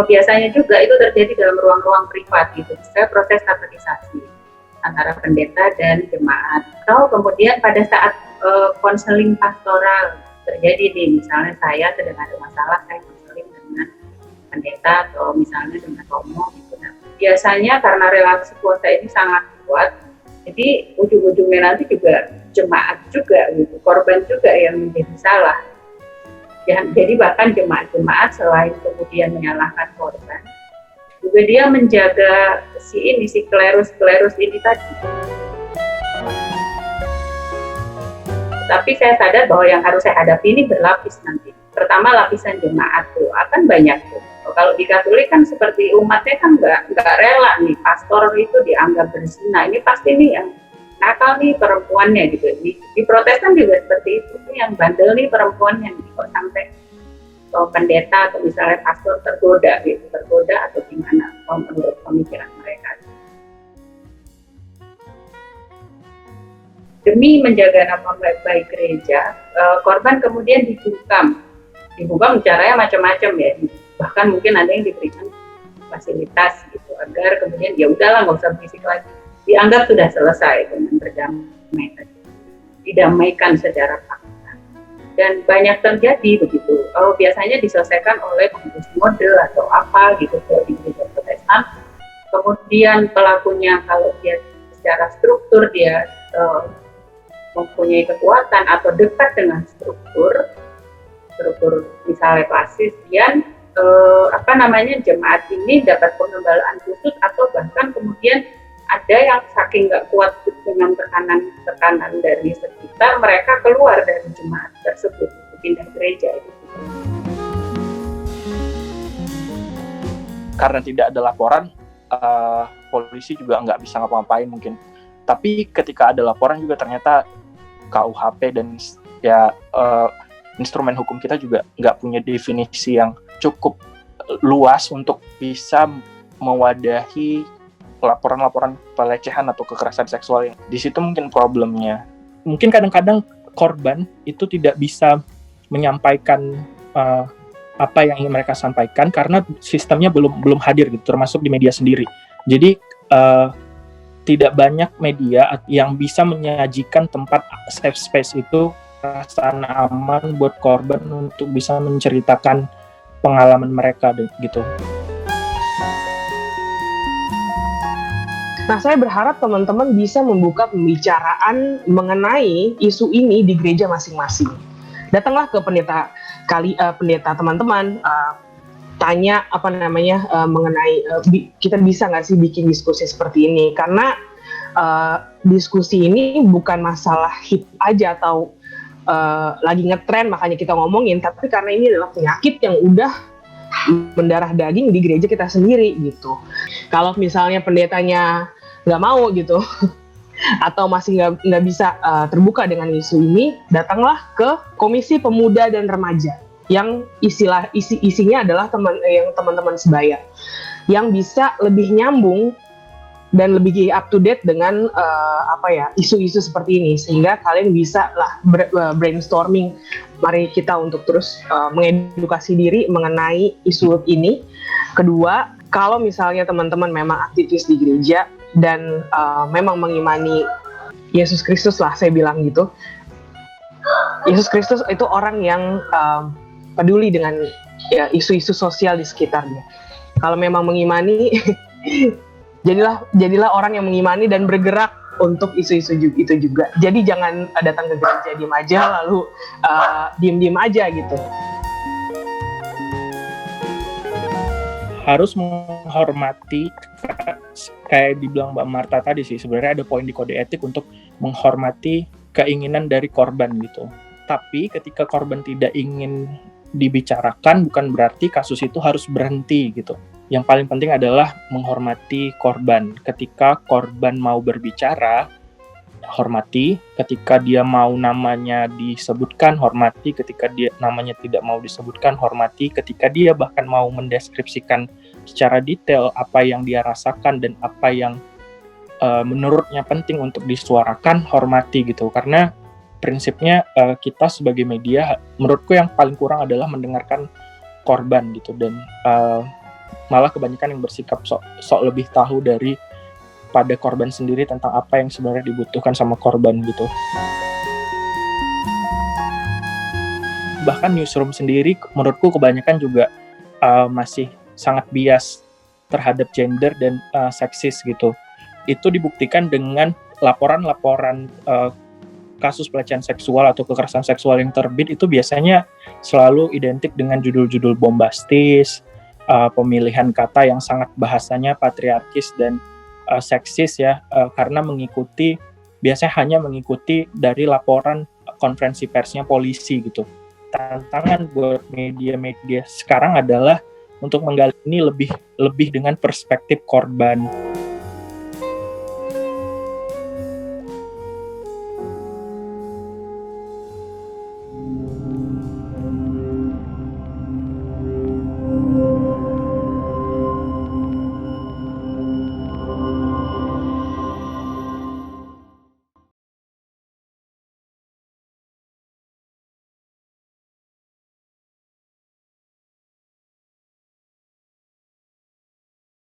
biasanya juga itu terjadi dalam ruang-ruang privat gitu, misalnya proses katerisasi antara pendeta dan jemaat, atau kemudian pada saat konseling pastoral terjadi nih, misalnya saya sedang ada masalah, saya konseling dengan pendeta atau misalnya dengan romo gitu. Nah, biasanya karena relasi kuasa ini sangat kuat, jadi ujung-ujungnya nanti juga jemaat juga gitu, korban juga yang menjadi salah. Jadi bahkan jemaat-jemaat selain kemudian menyalahkan korban, juga dia menjaga si klerus ini tadi. Tapi saya sadar bahwa yang harus saya hadapi ini berlapis nanti. Pertama lapisan jemaat tuh akan banyak tuh. Kalau di Katolik kan seperti umatnya kan nggak rela nih pastor itu dianggap berzina. Ini pasti nih yang nakal nih perempuannya gitu. Di Protestan juga seperti itu, yang bandel nih perempuannya nih, kok sampai pendeta atau misalnya pastor tergoda atau gimana menurut pemikiran mereka. Demi menjaga nama baik gereja, korban kemudian dibungkam caranya macam-macam ya, bahkan mungkin ada yang diberikan fasilitas gitu agar kemudian ya udahlah nggak usah berisik lagi, dianggap sudah selesai dengan berdamai, didamaikan secara fakta. Dan banyak terjadi begitu. Biasanya diselesaikan oleh pengurus model atau apa gitu di gereja Protestan. Kemudian pelakunya kalau dia secara struktur dia mempunyai kekuatan atau dekat dengan struktur misalnya klasis, dan jemaat ini dapat pengembalaan khusus atau bahkan kemudian ada yang saking nggak kuat dengan tekanan dari sekitar, mereka keluar dari jemaat tersebut, pindah gereja itu. Karena tidak ada laporan, polisi juga nggak bisa ngapa-ngapain mungkin. Tapi ketika ada laporan juga ternyata KUHP dan instrumen hukum kita juga nggak punya definisi yang cukup luas untuk bisa mewadahi laporan-laporan pelecehan atau kekerasan seksual. Di situ mungkin problemnya. Mungkin kadang-kadang korban itu tidak bisa menyampaikan apa yang ingin mereka sampaikan karena sistemnya belum hadir gitu, termasuk di media sendiri. Jadi tidak banyak media yang bisa menyajikan tempat safe space itu, perasaan aman buat korban untuk bisa menceritakan pengalaman mereka gitu. Nah, saya berharap teman-teman bisa membuka pembicaraan mengenai isu ini di gereja masing-masing. Datanglah ke pendeta teman-teman, tanya mengenai kita bisa nggak sih bikin diskusi seperti ini, karena diskusi ini bukan masalah hit aja atau lagi ngetren makanya kita ngomongin, tapi karena ini adalah penyakit yang udah mendarah daging di gereja kita sendiri gitu. Kalau misalnya pendetanya nggak mau gitu atau masih nggak bisa terbuka dengan isu ini, datanglah ke Komisi Pemuda dan Remaja yang isinya adalah teman-teman sebaya yang bisa lebih nyambung dan lebih up to date dengan isu-isu seperti ini, sehingga kalian bisa lah brainstorming. Mari kita untuk terus mengedukasi diri mengenai isu ini. Kedua, kalau misalnya teman-teman memang aktivis di gereja dan memang mengimani Yesus Kristus lah, saya bilang gitu. Yesus Kristus itu orang yang peduli dengan isu-isu sosial di sekitarnya. Kalau memang mengimani jadilah orang yang mengimani dan bergerak untuk isu-isu itu juga. Jadi jangan datang ke gereja diem aja lalu diem aja gitu. Harus menghormati, kayak dibilang Mbak Marta tadi sih, sebenarnya ada poin di kode etik untuk menghormati keinginan dari korban gitu. Tapi ketika korban tidak ingin dibicarakan, bukan berarti kasus itu harus berhenti gitu. Yang paling penting adalah menghormati korban. Ketika korban mau berbicara, hormati. Ketika dia mau namanya disebutkan, hormati. Ketika dia namanya tidak mau disebutkan, hormati. Ketika dia bahkan mau mendeskripsikan secara detail apa yang dia rasakan dan apa yang menurutnya penting untuk disuarakan, hormati gitu. Karena prinsipnya kita sebagai media, menurutku yang paling kurang adalah mendengarkan korban gitu. Dan malah kebanyakan yang bersikap sok lebih tahu dari pada korban sendiri tentang apa yang sebenarnya dibutuhkan sama korban gitu. Bahkan newsroom sendiri menurutku kebanyakan juga masih sangat bias terhadap gender dan seksis gitu. Itu dibuktikan dengan laporan-laporan kasus pelecehan seksual atau kekerasan seksual yang terbit itu biasanya selalu identik dengan judul-judul bombastis, pemilihan kata yang sangat bahasanya patriarkis dan seksis ya, karena biasanya hanya mengikuti dari laporan konferensi persnya polisi gitu. Tantangan buat media-media sekarang adalah untuk menggali ini lebih dengan perspektif korban.